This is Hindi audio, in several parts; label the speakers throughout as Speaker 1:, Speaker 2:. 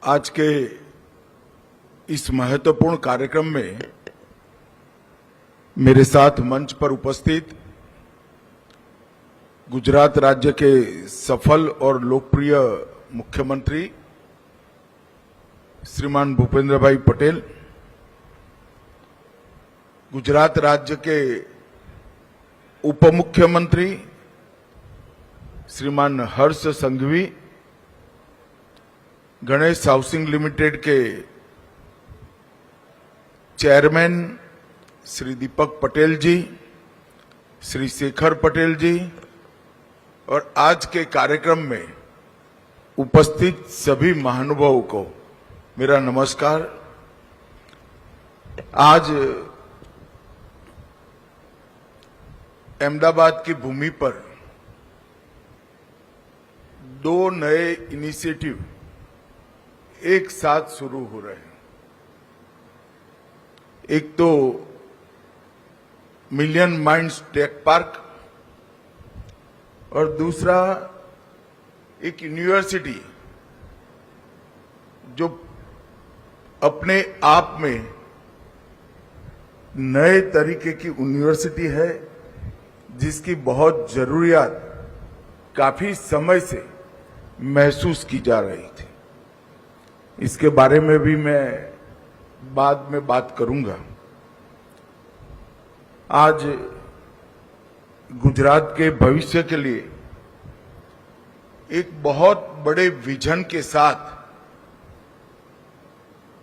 Speaker 1: आज के इस महत्वपूर्ण कार्यक्रम में मेरे साथ मंच पर उपस्थित गुजरात राज्य के सफल और लोकप्रिय मुख्यमंत्री श्रीमान भूपेंद्र भाई पटेल, गुजरात राज्य के उप मुख्यमंत्री श्रीमान हर्ष संघवी, गणेश हाउसिंग लिमिटेड के चेयरमैन श्री दीपक पटेल जी, श्री शेखर पटेल जी और आज के कार्यक्रम में उपस्थित सभी महानुभावों को मेरा नमस्कार। आज अहमदाबाद की भूमि पर दो नए इनिशिएटिव एक साथ शुरू हो रहे हैं। एक तो मिलियन माइंड्स टेक पार्क और दूसरा एक यूनिवर्सिटी जो अपने आप में नए तरीके की यूनिवर्सिटी है, जिसकी बहुत जरूरियात काफी समय से महसूस की जा रही थी। इसके बारे में भी मैं बाद में बात करूंगा। आज गुजरात के भविष्य के लिए एक बहुत बड़े विजन के साथ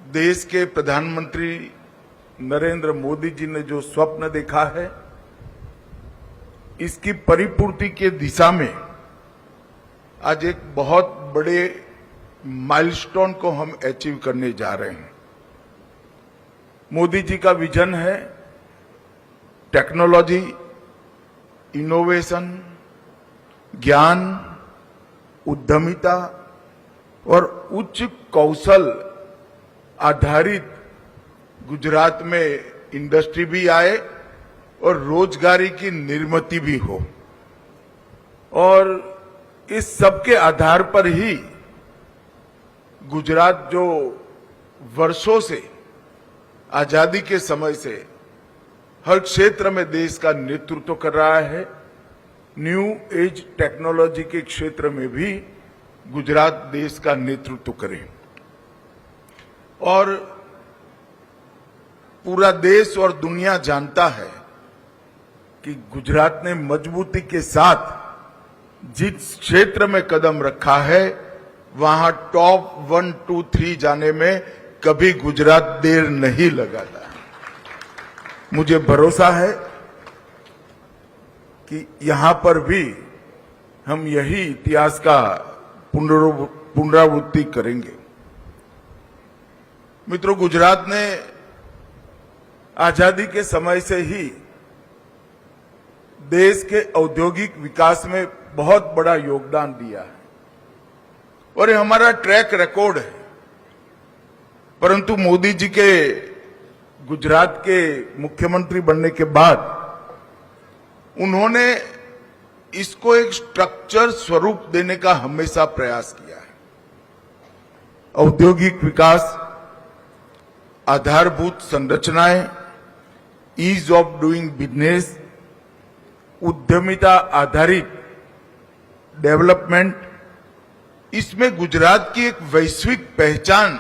Speaker 1: देश के प्रधानमंत्री नरेंद्र मोदी जी ने जो स्वप्न देखा है, इसकी परिपूर्ति के दिशा में आज एक बहुत बड़े माइलस्टोन को हम अचीव करने जा रहे हैं। मोदी जी का विजन है टेक्नोलॉजी, इनोवेशन, ज्ञान, उद्यमिता और उच्च कौशल आधारित गुजरात में इंडस्ट्री भी आए और रोजगारी की निर्मित भी हो। और इस सब के आधार पर ही गुजरात जो वर्षों से आजादी के समय से हर क्षेत्र में देश का नेतृत्व कर रहा है, न्यू एज टेक्नोलॉजी के क्षेत्र में भी गुजरात देश का नेतृत्व करे। और पूरा देश और दुनिया जानता है कि गुजरात ने मजबूती के साथ जिस क्षेत्र में कदम रखा है, वहां टॉप 1, 2, 3 जाने में कभी गुजरात देर नहीं लगाता। मुझे भरोसा है कि यहां पर भी हम यही इतिहास का पुनरावृत्ति करेंगे। मित्रों, गुजरात ने आजादी के समय से ही देश के औद्योगिक विकास में बहुत बड़ा योगदान दिया है और ये हमारा ट्रैक रिकॉर्ड है। परंतु मोदी जी के गुजरात के मुख्यमंत्री बनने के बाद उन्होंने इसको एक स्ट्रक्चर स्वरूप देने का हमेशा प्रयास किया है। औद्योगिक विकास, आधारभूत संरचनाएं, ईज ऑफ डूइंग बिजनेस, उद्यमिता आधारित डेवलपमेंट, इसमें गुजरात की एक वैश्विक पहचान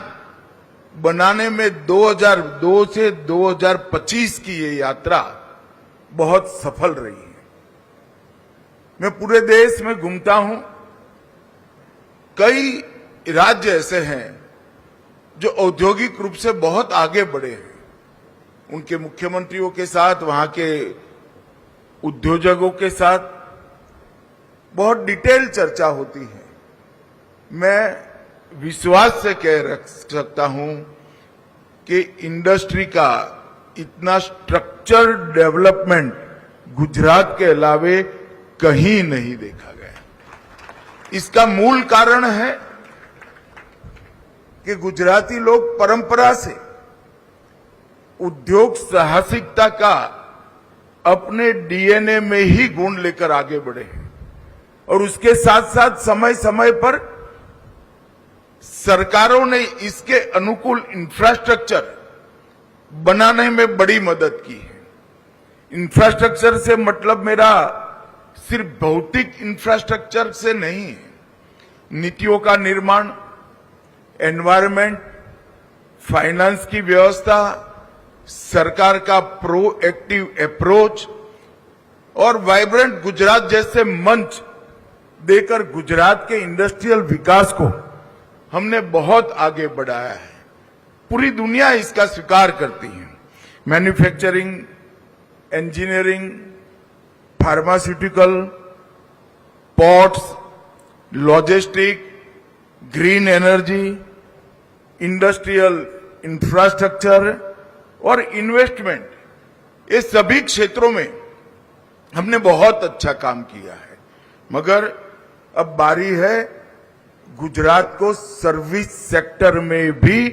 Speaker 1: बनाने में 2002 से 2025 की ये यात्रा बहुत सफल रही है। मैं पूरे देश में घूमता हूं, कई राज्य ऐसे हैं जो औद्योगिक रूप से बहुत आगे बढ़े हैं। उनके मुख्यमंत्रियों के साथ, वहां के उद्योजकों के साथ बहुत डिटेल चर्चा होती है। मैं विश्वास से कह रख सकता हूं कि इंडस्ट्री का इतना स्ट्रक्चर डेवलपमेंट गुजरात के अलावे कहीं नहीं देखा गया। इसका मूल कारण है कि गुजराती लोग परंपरा से उद्योग साहसिकता का अपने डीएनए में ही गुण लेकर आगे बढ़े हैं और उसके साथ साथ समय समय पर सरकारों ने इसके अनुकूल इंफ्रास्ट्रक्चर बनाने में बड़ी मदद की है। इंफ्रास्ट्रक्चर से मतलब मेरा सिर्फ भौतिक इंफ्रास्ट्रक्चर से नहीं है, नीतियों का निर्माण, एनवायरमेंट, फाइनेंस की व्यवस्था, सरकार का प्रोएक्टिव अप्रोच और वाइब्रेंट गुजरात जैसे मंच देकर गुजरात के इंडस्ट्रियल विकास को हमने बहुत आगे बढ़ाया है। पूरी दुनिया इसका स्वीकार करती है। Manufacturing, engineering, pharmaceutical, ports, logistic, green energy, industrial infrastructure और इन्वेस्टमेंट, ये सभी क्षेत्रों में हमने बहुत अच्छा काम किया है। मगर अब बारी है गुजरात को सर्विस सेक्टर में भी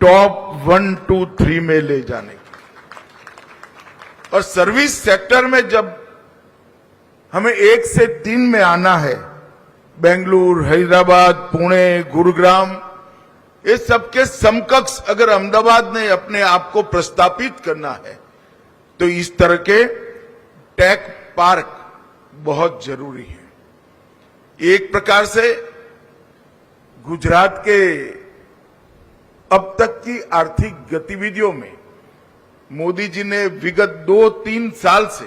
Speaker 1: टॉप 1, 2, 3 में ले जाने की। और सर्विस सेक्टर में जब हमें 1 से 3 में आना है, बेंगलुरु, हैदराबाद, पुणे, गुरुग्राम, ये सबके समकक्ष अगर अहमदाबाद ने अपने आप को प्रस्तापित करना है तो इस तरह के टेक पार्क बहुत जरूरी है। एक प्रकार से गुजरात के अब तक की आर्थिक गतिविधियों में मोदी जी ने विगत 2-3 साल से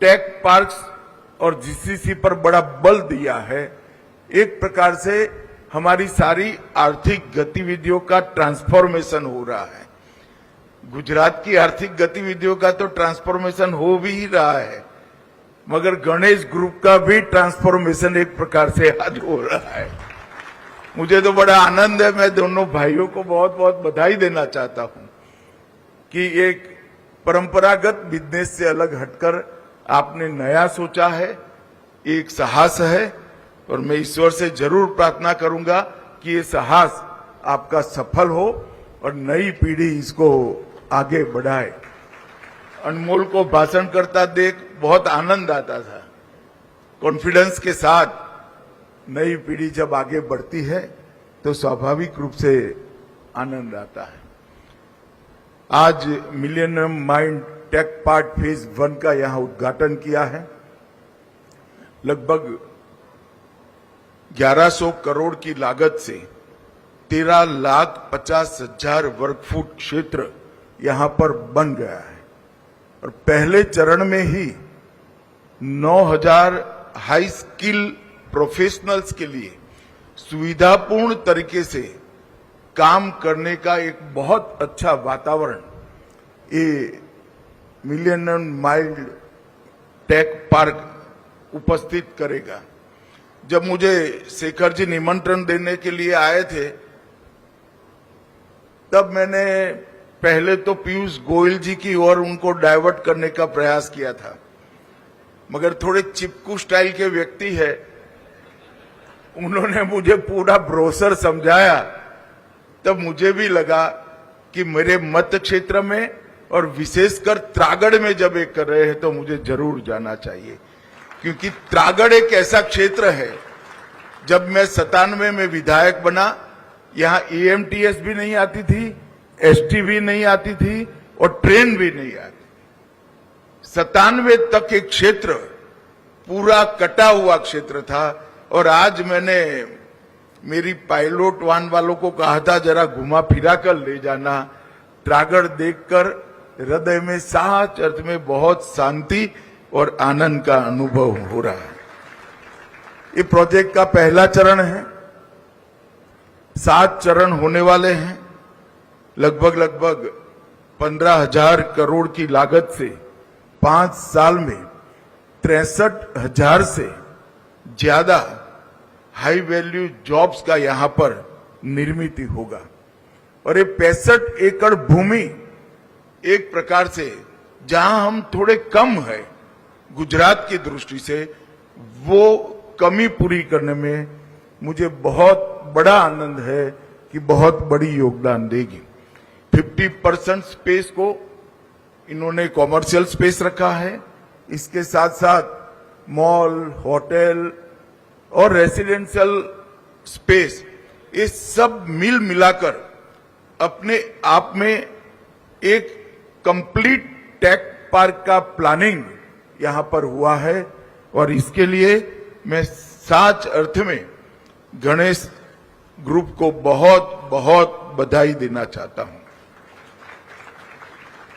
Speaker 1: टेक पार्क्स और जीसीसी पर बड़ा बल दिया है। एक प्रकार से हमारी सारी आर्थिक गतिविधियों का ट्रांसफॉर्मेशन हो रहा है। गुजरात की आर्थिक गतिविधियों का तो ट्रांसफॉर्मेशन हो भी रहा है, मगर गणेश ग्रुप का भी ट्रांसफॉर्मेशन एक प्रकार से आज हो रहा है। मुझे तो बड़ा आनंद है। मैं दोनों भाइयों को बहुत बहुत बधाई देना चाहता हूं कि एक परंपरागत बिजनेस से अलग हटकर आपने नया सोचा है, एक साहस है। और मैं ईश्वर से जरूर प्रार्थना करूंगा कि ये साहस आपका सफल हो और नई पीढ़ी इसको आगे बढ़ाए। अनमोल को भाषण करता देख बहुत आनंद आता था। कॉन्फिडेंस के साथ नई पीढ़ी जब आगे बढ़ती है तो स्वाभाविक रूप से आनंद आता है। आज millennium mind tech park phase 1 का यहां उद्घाटन किया है। लगभग 1100 करोड़ की लागत से 13,50,000 वर्ग फुट क्षेत्र यहां पर बन गया है और पहले चरण में ही 9,000 हाई स्किल प्रोफेशनल्स के लिए सुविधापूर्ण तरीके से काम करने का एक बहुत अच्छा वातावरण ये मिलेनियम माइंड टेक पार्क उपस्थित करेगा। जब मुझे शेखर जी निमंत्रण देने के लिए आए थे तब मैंने पहले तो पीयूष गोयल जी की ओर उनको डाइवर्ट करने का प्रयास किया था, मगर थोड़े चिपकू स्टाइल के व्यक्ति है, उन्होंने मुझे पूरा ब्रोशर समझाया। तब मुझे भी लगा कि मेरे मत क्षेत्र में और विशेषकर त्रागड़ में जब एक कर रहे हैं तो मुझे जरूर जाना चाहिए, क्योंकि त्रागड़ एक ऐसा क्षेत्र है। जब मैं 97 में विधायक बना, यहां EMTS भी नहीं आती थी, ST भी नहीं आती थी और ट्रेन भी नहीं आती। 97 तक एक क्षेत्र पूरा कटा हुआ क्षेत्र था। और आज मैंने मेरी पायलट वाहन वालों को कहा था जरा घुमा फिरा कर ले जाना। त्रागड़ देखकर हृदय में सच अर्थ में बहुत शांति और आनंद का अनुभव हो रहा है। ये प्रोजेक्ट का पहला चरण है, 7 चरण होने वाले हैं। लगभग 15,000 करोड़ की लागत से 5 साल में 63,000 से ज्यादा हाई वैल्यू जॉब्स का यहां पर निर्मित होगा। और ये 65 एकड़ भूमि एक प्रकार से जहां हम थोड़े कम है गुजरात की दृष्टि से, वो कमी पूरी करने में मुझे बहुत बड़ा आनंद है कि बहुत बड़ी योगदान देगी। 50% स्पेस को इन्होंने कॉमर्शियल स्पेस रखा है। इसके साथ साथ मॉल, होटल और रेसिडेंशियल स्पेस ये सब मिल मिलाकर अपने आप में एक कंप्लीट टेक पार्क का प्लानिंग यहां पर हुआ है और इसके लिए मैं सच अर्थ में गणेश ग्रुप को बहुत बहुत बधाई देना चाहता हूं।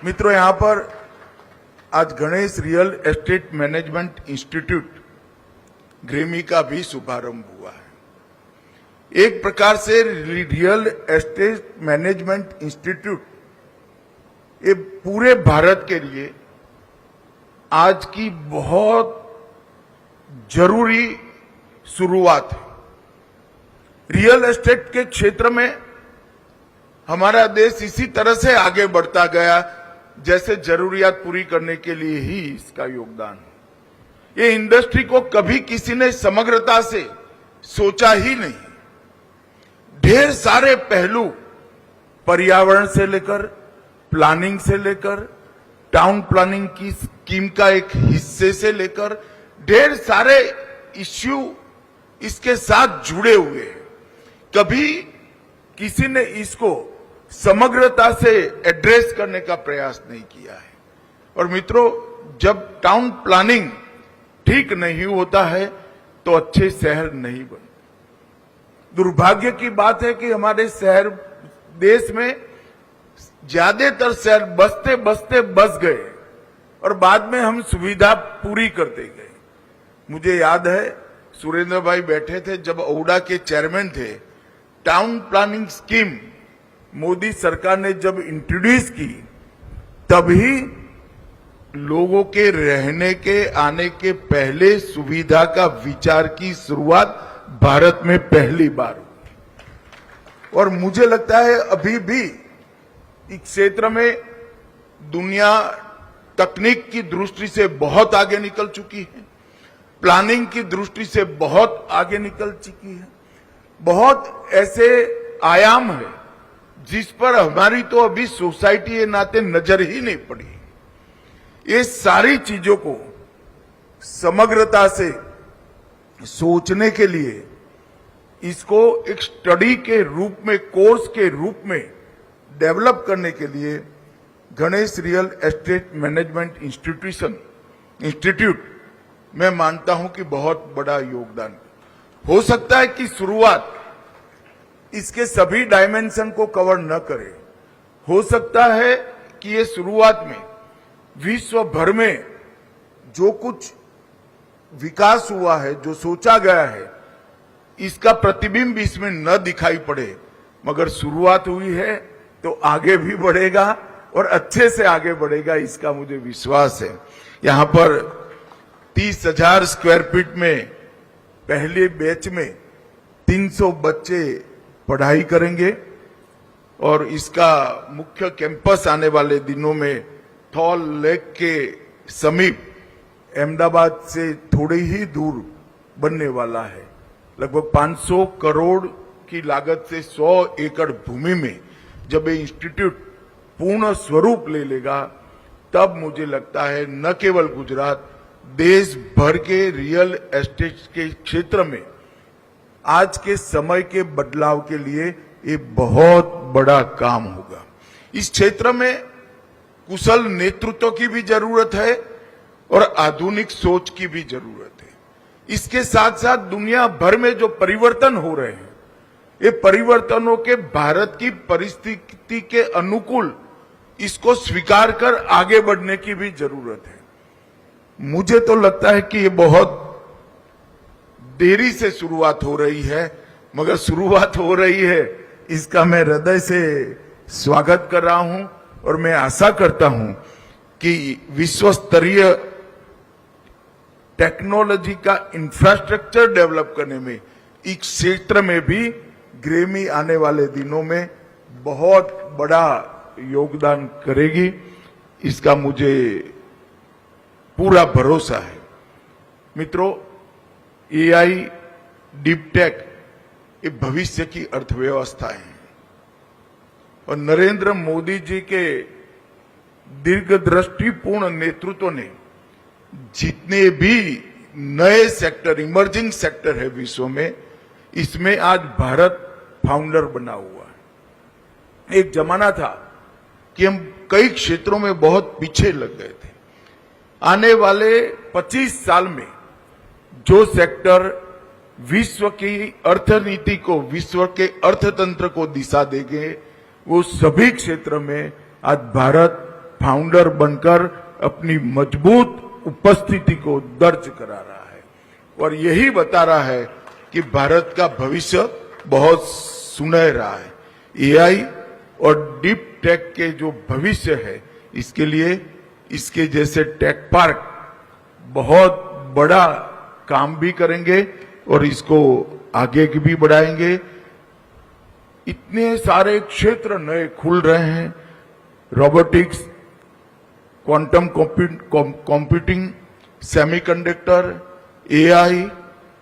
Speaker 1: मित्रों, यहां पर आज Ganesh real estate management institute Grammy का भी शुभारंभ हुआ है। एक प्रकार से रियल एस्टेट मैनेजमेंट इंस्टीट्यूट ये पूरे भारत के लिए आज की बहुत जरूरी शुरुआत है। रियल एस्टेट के क्षेत्र में हमारा देश इसी तरह से आगे बढ़ता गया जैसे जरूरियात पूरी करने के लिए ही इसका योगदान है। ये इंडस्ट्री को कभी किसी ने समग्रता से सोचा ही नहीं। ढेर सारे पहलू, पर्यावरण से लेकर प्लानिंग से लेकर टाउन प्लानिंग की स्कीम का एक हिस्से से लेकर ढेर सारे इश्यू इसके साथ जुड़े हुए हैं। कभी किसी ने इसको समग्रता से एड्रेस करने का प्रयास नहीं किया है। और मित्रों, जब टाउन प्लानिंग ठीक नहीं होता है तो अच्छे शहर नहीं बनते। दुर्भाग्य की बात है कि हमारे शहर देश में ज्यादातर शहर बसते बसते बस गए और बाद में हम सुविधा पूरी करते गए। मुझे याद है सुरेंद्र भाई बैठे थे जब ओडा के चेयरमैन थे। टाउन प्लानिंग स्कीम मोदी सरकार ने जब इंट्रोड्यूस की तभी लोगों के रहने के आने के पहले सुविधा का विचार की शुरुआत भारत में पहली बार हुई। और मुझे लगता है अभी भी इस क्षेत्र में दुनिया तकनीक की दृष्टि से बहुत आगे निकल चुकी है, प्लानिंग की दृष्टि से बहुत आगे निकल चुकी है। बहुत ऐसे आयाम है जिस पर हमारी तो अभी सोसाइटी के नाते नजर ही नहीं पड़ी। ये सारी चीजों को समग्रता से सोचने के लिए इसको एक स्टडी के रूप में, कोर्स के रूप में डेवलप करने के लिए Ganesh real estate management institute मैं मानता हूं कि बहुत बड़ा योगदान हो सकता है कि शुरुआत इसके सभी डायमेंशन को कवर न करे। हो सकता है कि ये शुरुआत में विश्व भर में जो कुछ विकास हुआ है, जो सोचा गया है, इसका प्रतिबिंब इसमें न दिखाई पड़े, मगर शुरुआत हुई है तो आगे भी बढ़ेगा और अच्छे से आगे बढ़ेगा, इसका मुझे विश्वास है। यहां पर 30,000 स्क्वायर फीट में पहले बैच में 300 बच्चे पढ़ाई करेंगे और इसका मुख्य कैंपस आने वाले दिनों में थॉल लेक के समीप अहमदाबाद से थोड़ी ही दूर बनने वाला है। लगभग 500 करोड़ की लागत से 100 एकड़ भूमि में जब ये इंस्टीट्यूट पूर्ण स्वरूप ले लेगा तब मुझे लगता है न केवल गुजरात, देश भर के रियल एस्टेट के क्षेत्र में आज के समय के बदलाव के लिए ये बहुत बड़ा काम होगा। इस क्षेत्र में कुशल नेतृत्व की भी जरूरत है और आधुनिक सोच की भी जरूरत है। इसके साथ साथ दुनिया भर में जो परिवर्तन हो रहे हैं, ये परिवर्तनों के भारत की परिस्थिति के अनुकूल इसको स्वीकार कर आगे बढ़ने की भी जरूरत है। मुझे तो लगता है कि ये बहुत देरी से शुरुआत हो रही है, मगर शुरुआत हो रही है, इसका मैं हृदय से स्वागत कर रहा हूं और मैं आशा करता हूं कि विश्व स्तरीय टेक्नोलॉजी का इंफ्रास्ट्रक्चर डेवलप करने में इस क्षेत्र में भी ग्रेमी आने वाले दिनों में बहुत बड़ा योगदान करेगी, इसका मुझे पूरा भरोसा है। मित्रों, एआई, डीप टेक ये भविष्य की अर्थव्यवस्था है और नरेंद्र मोदी जी के दीर्घदृष्टिपूर्ण नेतृत्व ने जितने भी नए सेक्टर, इमर्जिंग सेक्टर है विश्व में, इसमें आज भारत फाउंडर बना हुआ है। एक जमाना था कि हम कई क्षेत्रों में बहुत पीछे लग गए थे। आने वाले 25 साल में जो सेक्टर विश्व की अर्थनीति को, विश्व के अर्थतंत्र को दिशा देंगे, वो सभी क्षेत्र में आज भारत फाउंडर बनकर अपनी मजबूत उपस्थिति को दर्ज करा रहा है और यही बता रहा है कि भारत का भविष्य बहुत सुनहरा है। एआई और डीप टेक के जो भविष्य है, इसके लिए इसके जैसे टेक पार्क बहुत बड़ा काम भी करेंगे और इसको आगे भी बढ़ाएंगे। इतने सारे क्षेत्र नए खुल रहे हैं, robotics, quantum computing, semiconductor, AI,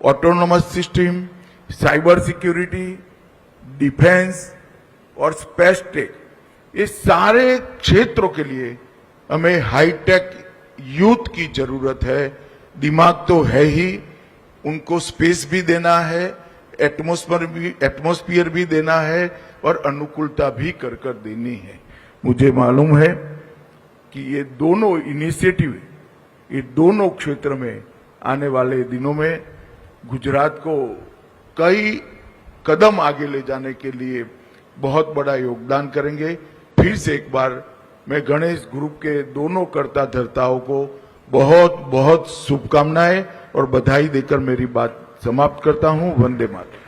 Speaker 1: autonomous system, cyber security, defence और स्पेस टेक, ये सारे क्षेत्रों के लिए हमें हाईटेक यूथ की जरूरत है। दिमाग तो है ही, उनको स्पेस भी देना है, एटमॉस्फेयर भी देना है और अनुकूलता भी कर देनी है। मुझे मालूम है कि ये दोनों इनिशिएटिव, ये दोनों क्षेत्र में आने वाले दिनों में गुजरात को कई कदम आगे ले जाने के लिए बहुत बड़ा योगदान करेंगे। फिर से एक बार मैं गणेश ग्रुप के दोनों कर्ता धर्ताओं को बहुत बहुत शुभकामनाएं और बधाई देकर मेरी बात समाप्त करता हूं। वंदे मातरम।